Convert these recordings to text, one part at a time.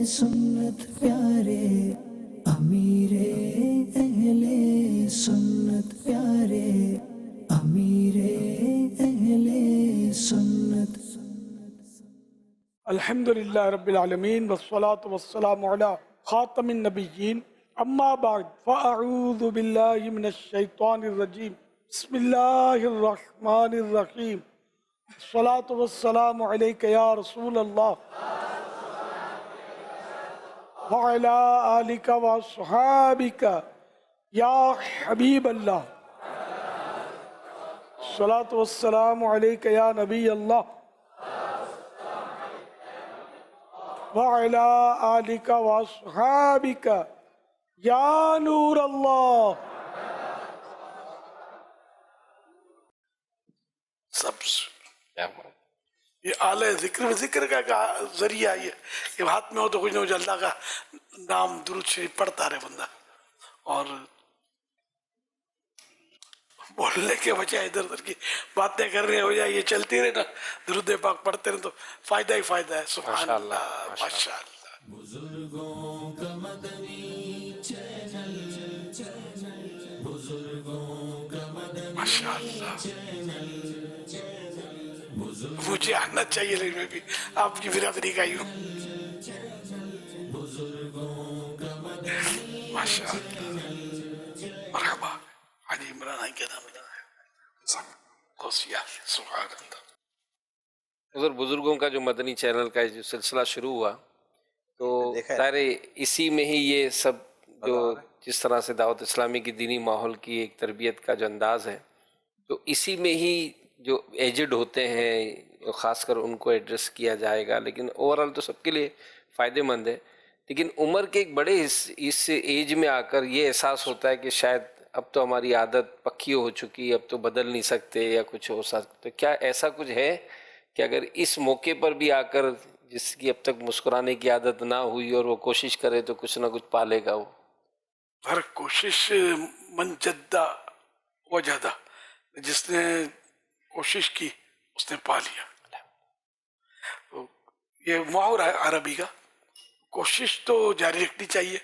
سنت پیارے امیر اہل سنت پیارے امیر اہل سنت. الحمدللہ رب العالمین والصلاة والسلام علی خاتم النبیین اما بعد فاعوذ باللہ من الشیطان الرجیم بسم اللہ الرحمن الرحیم الصلاة والسلام علیک یا رسول اللہ وعلی آلک واصحابک یا حبیب اللہ الصلاة والسلام علیک یا نبی اللہ وعلی آلک واصحابک یا نور اللہ. سب یہ اعلی ذکر کا ذریعہ یہ ہاتھ میں ہو تو کچھ نہ کچھ اللہ کا نام درود شریف پڑھتا رہے بندہ، اور بولنے کے بجائے ادھر ادھر کی باتیں کر رہے ہو جائے، یہ چلتی رہے نا، درود پاک پڑھتے رہے تو فائدہ ہی فائدہ ہے. سبحان اللہ، ماشاء اللہ. بزرگوں کا مدنی چینل، بزرگوں کا مدنی ماشاء اللہ، چینل. مجھے آنا چاہیے لیکن میں بھی آپ کی برادری کا ہی ہوں. بزرگوں کا مدنی ماشاء اللہ، مرحبا. حاجی عمران آئی کیا نام ہے؟ غوثیہ. سبحان اللہ. حضور بزرگوں کا جو مدنی چینل کا جو سلسلہ شروع ہوا تو ظاہر اسی میں ہی یہ سب جو جس طرح سے دعوت اسلامی کی دینی ماحول کی ایک تربیت کا جو انداز ہے تو اسی میں ہی جو ایجڈ ہوتے ہیں خاص کر ان کو ایڈریس کیا جائے گا، لیکن اوورآل تو سب کے لیے فائدہ مند ہے. لیکن عمر کے ایک بڑے اس ایج میں آ کر یہ احساس ہوتا ہے کہ شاید اب تو ہماری عادت پکی ہو چکی، اب تو بدل نہیں سکتے یا کچھ ہو سکتا. کیا ایسا کچھ ہے کہ اگر اس موقع پر بھی آ کر جس کی اب تک مسکرانے کی عادت نہ ہوئی اور وہ کوشش کرے تو کچھ نہ کچھ پالے گا؟ وہ ہر کوشش من جدہ وجدہ، جس نے کوشش کی اس نے پا لیا. تو یہ محاورہ ہے عربی کا، کوشش تو جاری رکھنی چاہیے،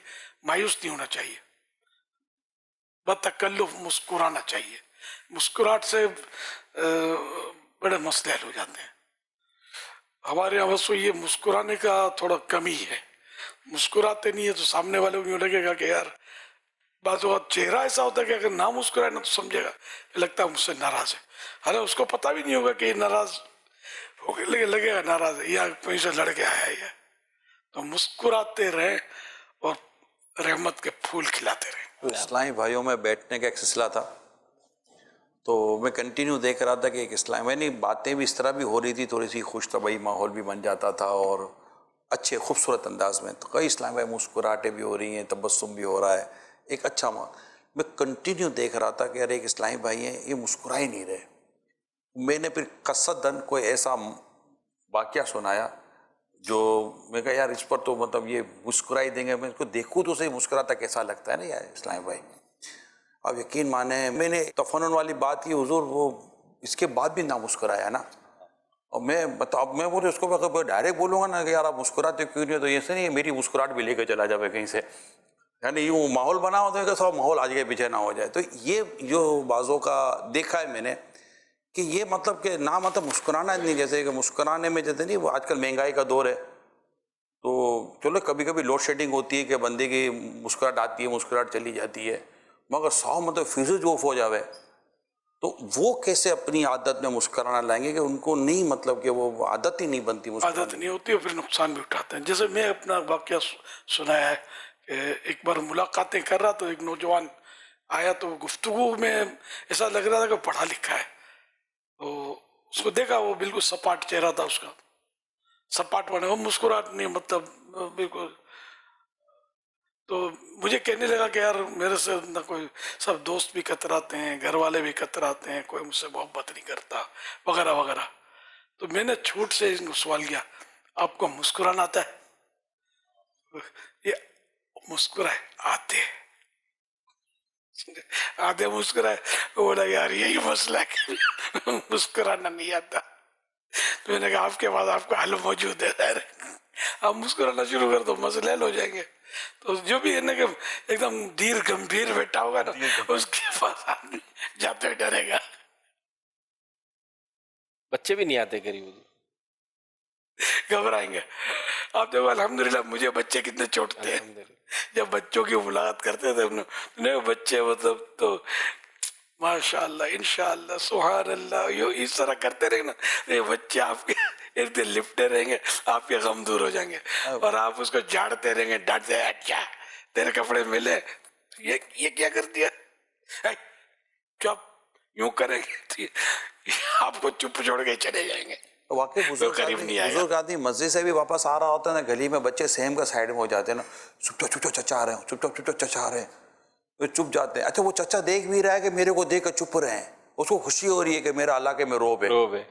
مایوس نہیں ہونا چاہیے، بتکلف مسکرانا چاہیے. مسکراہٹ سے بڑے مسئلے حل ہو جاتے ہیں. ہمارے یہاں بس یہ مسکرانے کا تھوڑا کمی ہے، مسکراتے نہیں ہے تو سامنے والے کو یوں لگے گا کہ یار، بعض اوقات چہرہ ایسا ہوتا ہے کہ اگر نہ مسکرائے نا تو سمجھے گا کہ لگتا ہے مجھ سے ناراض ہے، حالانکہ اس کو پتہ بھی نہیں ہوگا کہ یہ ناراض ہو گیا، لگے گا ناراض ہے یا کہیں سے لڑ کے آیا ہے. تو مسکراتے رہیں اور رحمت کے پھول کھلاتے رہیں. اسلامی بھائیوں میں بیٹھنے کا ایک سلسلہ تھا تو میں کنٹینیو دیکھ رہا تھا کہ ایک اسلام یعنی باتیں بھی اس طرح بھی ہو رہی تھی، تھوڑی سی خوش طبعی ماحول بھی بن جاتا تھا اور اچھے خوبصورت انداز میں. تو کئی اسلام بھائی مسکراہٹیں بھی ہو رہی ہیں، تبسم بھی ہو رہا ہے، ایک اچھا ماحول. میں کنٹینیو دیکھ رہا تھا کہ یار ایک اسلامی بھائی ہیں یہ مسکرا ہی نہیں رہے. میں نے پھر قصداً کوئی ایسا واقعہ سنایا جو میں کہا یار اس پر تو مطلب یہ مسکرا ہی دیں گے، میں اس کو دیکھوں تو صحیح مسکراتا کیسا لگتا ہے نا یار اسلامی بھائی. اب یقین مانیں میں نے تفنن والی بات کی، حضور وہ اس کے بعد بھی نہ مسکرایا نا. اور میں اب میں بولے اس کو ڈائریکٹ بولوں گا نا کہ یار آپ مسکراتے کیوں نہیں، تو یہ سے نہیں میری مسکراہٹ بھی لے کے چلا جائے کہیں سے، یعنی یوں ماحول بنا ہوتا ہے کہ سب ماحول آج کے پیچھے نہ ہو جائے. تو یہ جو بازوں کا دیکھا ہے میں نے کہ یہ مطلب کہ نہ مطلب مسکرانا نہیں، جیسے کہ مسکرانے میں جیسے نہیں وہ آج کل مہنگائی کا دور ہے تو چلو کبھی کبھی لوڈ شیڈنگ ہوتی ہے کہ بندے کی مسکراہٹ آتی ہے مسکراہٹ چلی جاتی ہے، مگر 100 مطلب فیصد جو ہو جاوے تو وہ کیسے اپنی عادت میں مسکرانا لائیں گے کہ ان کو نہیں مطلب کہ وہ عادت ہی نہیں بنتی، عادت نہیں ہوتی اور پھر نقصان بھی اٹھاتے ہیں. جیسے میں اپنا واقعہ سنایا ہے کہ ایک بار ملاقاتیں کر رہا تو ایک نوجوان آیا تو گفتگو میں ایسا لگ رہا تھا کہ پڑھا لکھا ہے. تو اس کو دیکھا وہ بالکل سپاٹ چہرہ تھا اس کا، سپاٹ بنے وہ مسکراہٹ نہیں مطلب بالکل. تو مجھے کہنے لگا کہ یار میرے سے نہ کوئی، سب دوست بھی کتراتے ہیں، گھر والے بھی کتراتے ہیں، کوئی مجھ سے محبت نہیں کرتا وغیرہ وغیرہ. تو میں نے چھوٹ سے ان کو سوال کیا آپ کو مسکرانا آتا ہے؟ یہ مسکرائے آتے مسکرائے. بولا یار یہی مسئلہ ہے کہ مسکرانا نہیں آتا. تو میں نے کہا آپ کے پاس آپ کا حل موجود ہے، آپ مسکرانا شروع کر دو مسئلے حل ہو جائیں گے. تو جو بھی ہے نا کہ ایک دم دیر گمبھیر بیٹھا ہوگا نا اس کے پاس آدمی جاتے ڈرے گا. بچے بھی نہیں آتے قریب حضور. گھبرائیں گے. آپ دیکھو الحمدللہ مجھے بچے کتنے چوٹتے ہیں. الحمدللہ. جب بچوں کی ملاقات کرتے تھے انہیں بچے مطلب تو ماشاء اللہ انشاءاللہ سبحان اللہ اس طرح کرتے رہے نا یہ بچے آپ کے ارد گرد لپٹے رہیں گے, آپ کے غم دور ہو جائیں گے اور آپ اس کو جھاڑتے رہیں گے, ڈانٹتے اچھا تیرے کپڑے ملے یہ کیا کر دیا چپ یوں کریں گے آپ کو چپ چھوڑ کے چلے جائیں گے. واقعی بزرگ آدمی مسجد سے بھی واپس آ رہا ہوتا ہے نا, گلی میں بچے سیم کا سائڈ میں ہو جاتے ہیں نا, چپ چچا آ رہے ہیں, چپ چچا آ رہے ہیں, وہ چپ جاتے ہیں. اچھا وہ چچا دیکھ بھی رہا ہے کہ میرے کو دیکھ کر چپ رہے ہیں, اس کو خوشی ہو رہی ہے کہ میرا علاقے میں روب ہے,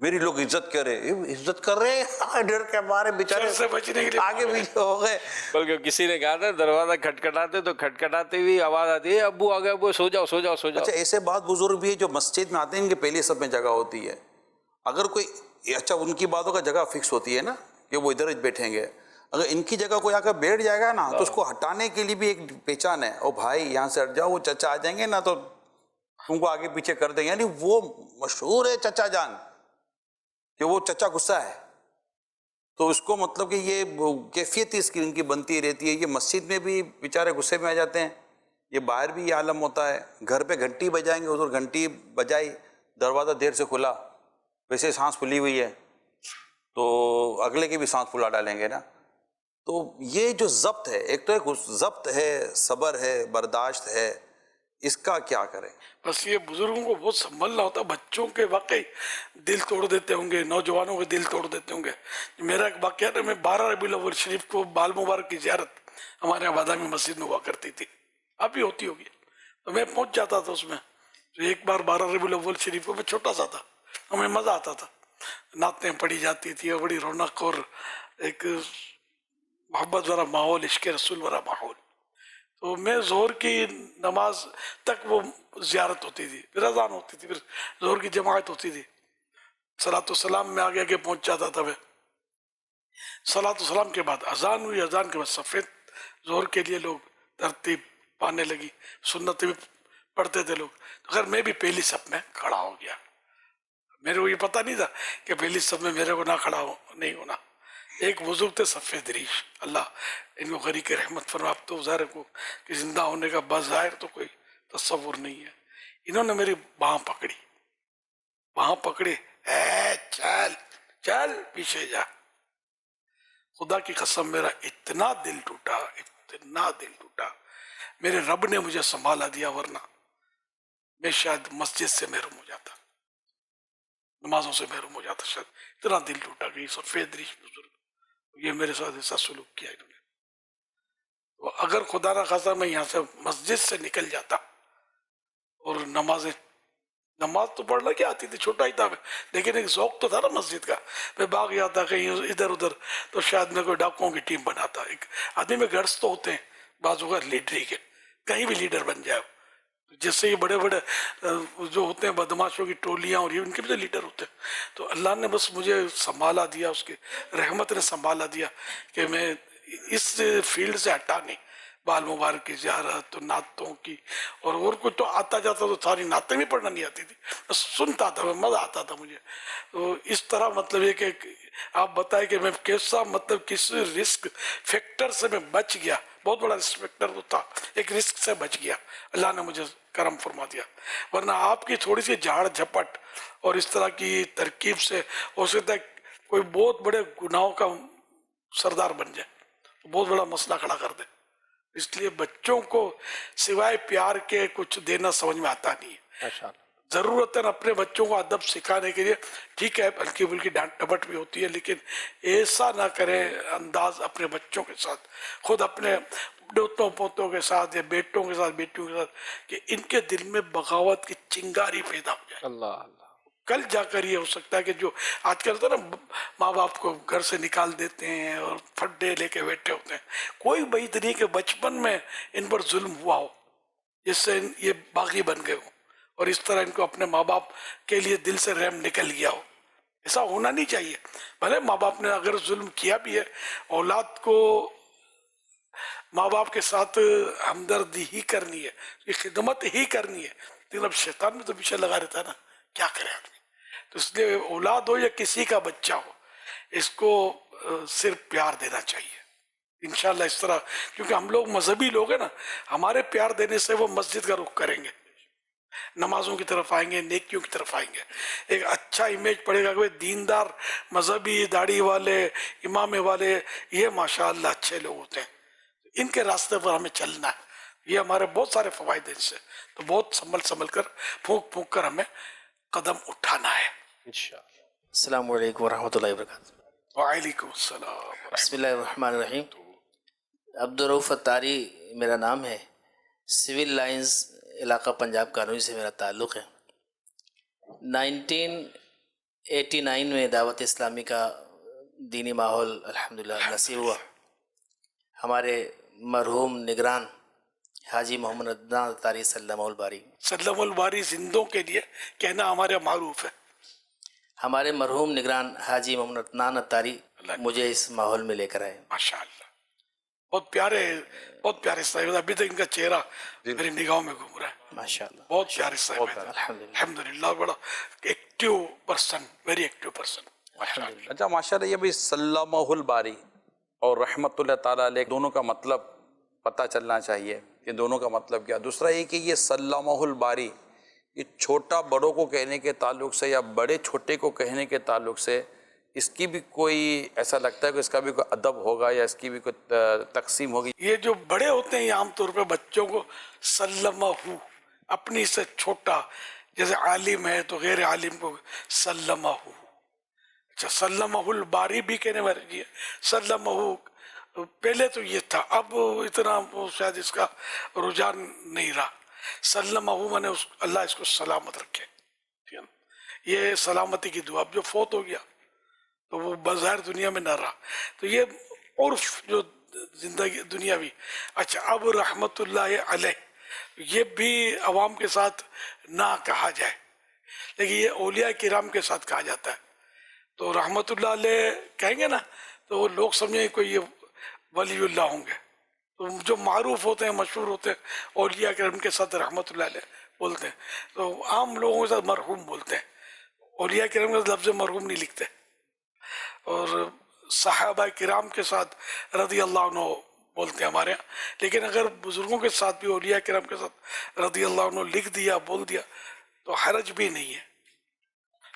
میری لوگ عزت کرے, عزت کر رہے ہیں, ڈر کے مارے بیچارے سے بچنے کے لیے آگے پیچھے ہو گئے. بلکہ کسی نے کہا تھا دروازہ کھٹکھٹاتے تو کھٹکھٹاتے ہوئی آواز آتی ہے ابو آ گئے, ابو سو جاؤ سو جاؤ سو جاؤ. اچھا ایسے بات بزرگ بھی ہے جو مسجد میں آتے ہیں ان کے پہلی سب میں جگہ ہوتی ہے, اگر کوئی اچھا ان کی باتوں کا جگہ فکس ہوتی ہے نا کہ وہ ادھر بیٹھیں گے, اگر ان کی جگہ کوئی آ کر بیٹھ جائے گا نا تو اس کو ہٹانے کے لیے بھی ایک پہچان ہے, او بھائی یہاں سے ہٹ جاؤ, وہ چچا آ جائیں گے نا تو تم کو آگے پیچھے کر دیں گے. یعنی وہ مشہور ہے چچا جان کہ وہ چچا غصہ ہے, تو اس کو مطلب کہ یہ کیفیت اس کی ان کی بنتی رہتی ہے. یہ مسجد میں بھی بیچارے غصے میں آ جاتے ہیں, یہ باہر بھی یہ عالم ہوتا ہے. گھر پہ گھنٹی بجائیں گے, ادھر گھنٹی بجائی, دروازہ دیر سے کھلا, ویسے سانس پھولی ہوئی ہے تو اگلے کی بھی سانس پھلا ڈالیں گے نا. تو یہ جو ضبط ہے, ایک تو ایک ضبط ہے, صبر ہے, برداشت ہے, اس کا کیا کریں؟ بس یہ بزرگوں کو بہت سنبھلنا ہوتا ہے. بچوں کے واقعی دل توڑ دیتے ہوں گے, نوجوانوں کے دل توڑ دیتے ہوں گے. میرا ایک واقعہ ہے, میں 12 ربیع الاول شریف کو بال مبارک کی زیارت ہمارے یہاں بادامی مسجد میں ہوا کرتی تھی, اب بھی ہوتی ہوگی, تو میں پہنچ جاتا تھا اس میں. تو ایک بار 12 ربیع الاول شریف کو میں چھوٹا سا تھا, ہمیں مزہ آتا تھا, نعتیں پڑھی جاتی تھی, بڑی رونق اور ایک محبت والا ماحول, عشق رسول والا ماحول. تو میں ظہر کی نماز تک وہ زیارت ہوتی تھی, پھر اذان ہوتی تھی, پھر ظہر کی جماعت ہوتی تھی. صلاۃ السلام میں آگے آگے پہنچ جاتا تھا میں. صلاۃ السلام کے بعد اذان ہوئی, اذان کے بعد سفید ظہر کے لیے لوگ ترتیب پانے لگی, سنتیں بھی پڑھتے تھے لوگ. تو خیر میں بھی پہلی صف میں کھڑا ہو گیا. میرے کو یہ پتہ نہیں تھا کہ پہلی صف میں میرے کو نہ کھڑا ہو نہیں ہونا. ایک بزرگ تھے سفید ریش, اللہ ان کو غریق رحمت فرما. اب تو ظاہر کو کہ زندہ ہونے کا بظاہر تو کوئی تصور نہیں ہے. انہوں نے میری باں پکڑی, باں پکڑی, اے چل چل پیچھے جا. خدا کی قسم میرا اتنا دل ٹوٹا, اتنا دل ٹوٹا. میرے رب نے مجھے سنبھالا دیا, ورنہ میں شاید مسجد سے محروم ہو جاتا, نمازوں سے محروم ہو جاتا شاید. اتنا دل ٹوٹا کہ سفید ریش بزرگ یہ میرے ساتھ ایسا سلوک کیا انہوں نے. تو اگر خدا نہ خواستہ میں یہاں سے مسجد سے نکل جاتا اور نماز تو پڑھنا کیا آتی تھی, چھوٹا ہی تھا میں, لیکن ایک ذوق تو تھا نا مسجد کا. میں بھاگ جاتا کہیں ادھر ادھر, تو شاید میں کوئی ڈاکوؤں کی ٹیم بناتا. ایک آدمی میں گرز تو ہوتے ہیں بعض اوقات لیڈری کے, کہیں بھی لیڈر بن جائے, جس سے یہ بڑے بڑے جو ہوتے ہیں بدماشوں کی ٹولیاں اور یہ ان کے بھی تو لیڈر ہوتے ہیں. تو اللہ نے بس مجھے سنبھالا دیا, اس کے رحمت نے سنبھالا دیا کہ میں اس فیلڈ سے ہٹا نہیں. بال مبارک کی زیارت, نعتوں کی, اور کچھ تو آتا جاتا تو ساری نعتیں بھی پڑھنا نہیں آتی تھی, بس سنتا تھا میں, مزہ آتا تھا مجھے. تو اس طرح مطلب یہ کہ آپ بتائیں کہ میں کیسا مطلب کس رسک فیکٹر سے میں بچ گیا. بہت بڑا رسک فیکٹر تو تھا, ایک رسک سے بچ گیا, اللہ نے مجھے کرم فرما دیا. ورنہ آپ کی تھوڑی سی جھاڑ جھپٹ اور اس طرح کی ترکیب سے ہو سکتا ہے کوئی بہت بڑے گناہوں کا سردار بن جائے, بہت بڑا مسئلہ کھڑا کر دے. اس لیے بچوں کو سوائے پیار کے کچھ دینا سمجھ میں آتا نہیں ہے. ضرورت ہے اپنے بچوں کو ادب سکھانے کے لیے, ٹھیک ہے ہلکی پھلکی ڈانٹ ڈپٹ بھی ہوتی ہے, لیکن ایسا نہ کریں انداز اپنے بچوں کے ساتھ, خود اپنے دوتوں پوتوں کے ساتھ یا بیٹوں کے ساتھ بیٹیوں کے ساتھ, کہ ان کے دل میں بغاوت کی چنگاری پیدا ہو جائے. اللہ اللہ. کل جا کر یہ ہو سکتا ہے کہ جو آج کل ہوتا ہے نا, ماں باپ کو گھر سے نکال دیتے ہیں اور پھڈے لے کے بیٹھے ہوتے ہیں. کوئی بعید نہیں کہ بچپن میں ان پر ظلم ہوا ہو جس سے یہ باغی بن گئے ہوں, اور اس طرح ان کو اپنے ماں باپ کے لیے دل سے رحم نکل گیا ہو. ایسا ہونا نہیں چاہیے. بھلے ماں باپ نے اگر ظلم کیا بھی ہے, اولاد کو ماں باپ کے ساتھ ہمدردی ہی کرنی ہے, خدمت ہی کرنی ہے, لیکن اب شیطان میں تو پیچھے لگا رہتا ہے نا, کیا کرے آدمی. تو اس لیے اولاد ہو یا کسی کا بچہ ہو, اس کو صرف پیار دینا چاہیے انشاءاللہ. اس طرح کیونکہ ہم لوگ مذہبی لوگ ہیں نا, ہمارے پیار دینے سے وہ مسجد کا رخ کریں گے, نمازوں کی طرف آئیں گے, نیکیوں کی طرف آئیں گے, ایک اچھا امیج پڑے گا کہ دیندار مذہبی داڑھی والے امامے والے یہ ماشاءاللہ اچھے لوگ ہوتے ہیں, ان کے راستے پر ہمیں چلنا ہے. یہ ہمارے بہت سارے فوائد ہیں اس سے, تو بہت سنبھل کر پھونک پھونک کر ہمیں قدم اٹھانا ہے. انشاءاللہ. السلام علیکم ورحمۃ اللہ وبرکاتہ. وعلیکم السلام. بسم اللہ الرحمن الرحیم. عبدالرؤف اتاری میرا نام ہے. سول لائنز علاقہ پنجاب کانوئی سے میرا تعلق ہے. 1989 میں دعوت اسلامی کا دینی ماحول الحمدللہ نصیب ہوا. ہمارے مرحوم نگران حاجی محمد عدنان اتاری سلم الباری, سلم الباری زندوں کے لیے کہنا ہمارے معروف ہے. ہمارے مرحوم نگران حاجی محمد عدنان اتاری مجھے اس ماحول میں لے کر آئے. ماشاءاللہ بہت پیارے صاحب, ابھی تک ان کا چہرہ میری نگاہوں میں گھوم رہا ہے. ماشاءاللہ بہت پیارے صاحب ہیں الحمدللہ. الحمدللہ, بڑا active person, very active person. اچھا ماشاءاللہ, یہ بھی سلمہ الباری اور رحمت اللہ تعالیٰ علیہ دونوں کا مطلب پتہ چلنا چاہیے کہ دونوں کا مطلب کیا. دوسرا یہ کہ یہ سلمہ الباری یہ چھوٹا بڑوں کو کہنے کے تعلق سے یا بڑے چھوٹے کو کہنے کے تعلق سے اس کی بھی کوئی ایسا لگتا ہے کہ اس کا بھی کوئی ادب ہوگا یا اس کی بھی کوئی تقسیم ہوگی؟ یہ جو بڑے ہوتے ہیں یہ عام طور پہ بچوں کو سلمہ ہو, اپنی سے چھوٹا, جیسے عالم ہے تو غیر عالم کو سلمہ ہو. اچھا سلمہ الباری بھی کہنے والی ہے. سلمہ ہو پہلے تو یہ تھا, اب اتنا شاید اس کا رجحان نہیں رہا. سلمہ ہو میں نے اللہ اس کو سلامت رکھے, ٹھیک ہے نا, یہ سلامتی کی دعا. اب جو فوت ہو گیا تو وہ بظاہر دنیا میں نہ رہا, تو یہ عرف جو زندگی دنیاوی. اچھا اب رحمت اللہ علیہ یہ بھی عوام کے ساتھ نہ کہا جائے, لیکن یہ اولیاء کرام کے ساتھ کہا جاتا ہے. تو رحمت اللہ علیہ کہیں گے نا تو وہ لوگ سمجھیں کوئی یہ ولی اللہ ہوں گے. تو جو معروف ہوتے ہیں, مشہور ہوتے ہیں, اولیاء کرام کے ساتھ رحمت اللہ علیہ بولتے ہیں. تو عام لوگوں کے ساتھ مرحوم بولتے ہیں, اولیاء کرام کے ساتھ لفظ مرحوم نہیں لکھتے. اور صحابہ کرام کے ساتھ رضی اللہ عنہ بولتے ہیں ہمارے یہاں. لیکن اگر بزرگوں کے ساتھ بھی اولیاء کرام کے ساتھ رضی اللہ عنہ لکھ دیا, بول دیا تو حرج بھی نہیں ہے.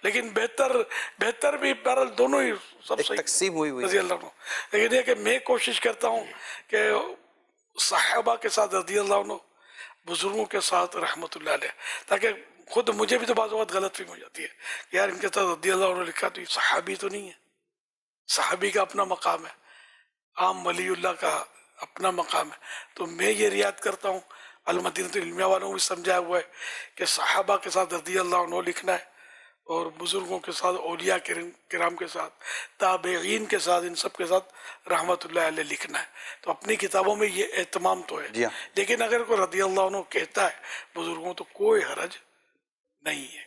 لیکن بہتر بھی بہرحال دونوں ہی سب صحیح, تقسیم ہوئی رضی اللہ عنہ. لیکن یہ کہ میں کوشش کرتا ہوں کہ صحابہ کے ساتھ رضی اللہ عنہ, بزرگوں کے ساتھ رحمت اللہ علیہ, تاکہ خود مجھے بھی تو بعض اوقات غلط فہمی ہو جاتی ہے کہ یار ان کے ساتھ رضی اللہ عنہ لکھا تو یہ صحابی تو نہیں ہے. صحابی کا اپنا مقام ہے, عام ولی اللہ کا اپنا مقام ہے. تو میں یہ رعایت کرتا ہوں, المدینۃ العلمیہ والوں کو بھی سمجھایا ہوا ہے کہ صحابہ کے ساتھ رضی اللہ عنہ لکھنا ہے, اور بزرگوں کے ساتھ, اولیاء کرام کے ساتھ, تابعین کے ساتھ, ان سب کے ساتھ رحمت اللہ علیہ لکھنا ہے. تو اپنی کتابوں میں یہ اہتمام تو ہے. لیکن اگر کوئی رضی اللہ عنہ کہتا ہے بزرگوں تو کوئی حرج نہیں ہے.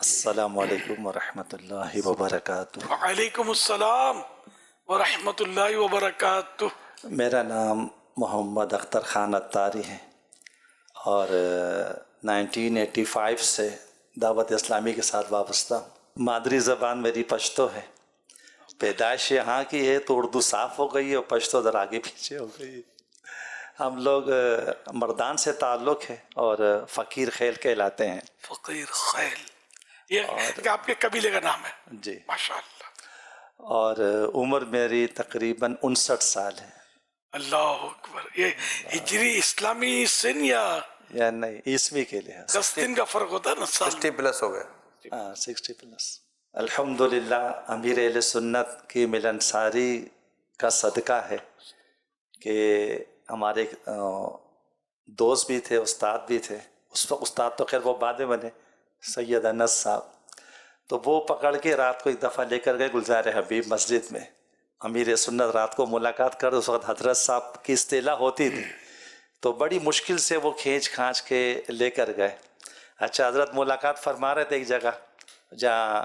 السلام علیکم ورحمۃ اللہ وبرکاتہ. وعلیکم السلام ورحمۃ اللہ وبرکاتہ. میرا نام محمد اختر خان اتاری ہے اور 1985 سے دعوت اسلامی کے ساتھ وابستہ ہوں. مادری زبان میری پشتو ہے, پیدائش یہاں کی ہے تو اردو صاف ہو گئی ہے اور پشتو ذرا آگے پیچھے ہو گئی. ہم لوگ مردان سے تعلق ہے اور فقیر خیل کہلاتے ہیں. فقیر خیل یہ آپ کے قبیلے کا نام ہے؟ جی ماشاءاللہ. اور عمر میری تقریباً 59 سال ہے. اللہ اکبر. یہ ہجری اسلامی سن یا نہیں عیسوی کے لحاظ 10 دن کا فرق ہوتا ہے نا, 60 پلس ہو گئے. 60 پلس. الحمدللہ امیر اہل سنت کی ملنساری کا صدقہ ہے کہ ہمارے دوست بھی تھے, استاد بھی تھے. اس وقت استاد تو خیر وہ بعد میں بنے, سید انس صاحب, تو وہ پکڑ کے رات کو ایک دفعہ لے کر گئے گلزار حبیب مسجد میں. امیر سنت رات کو ملاقات کر, اس وقت حضرت صاحب کی اصطلاح ہوتی تھی, تو بڑی مشکل سے وہ کھینچ کھانچ کے لے کر گئے. اچھا حضرت ملاقات فرما رہے تھے ایک جگہ جہاں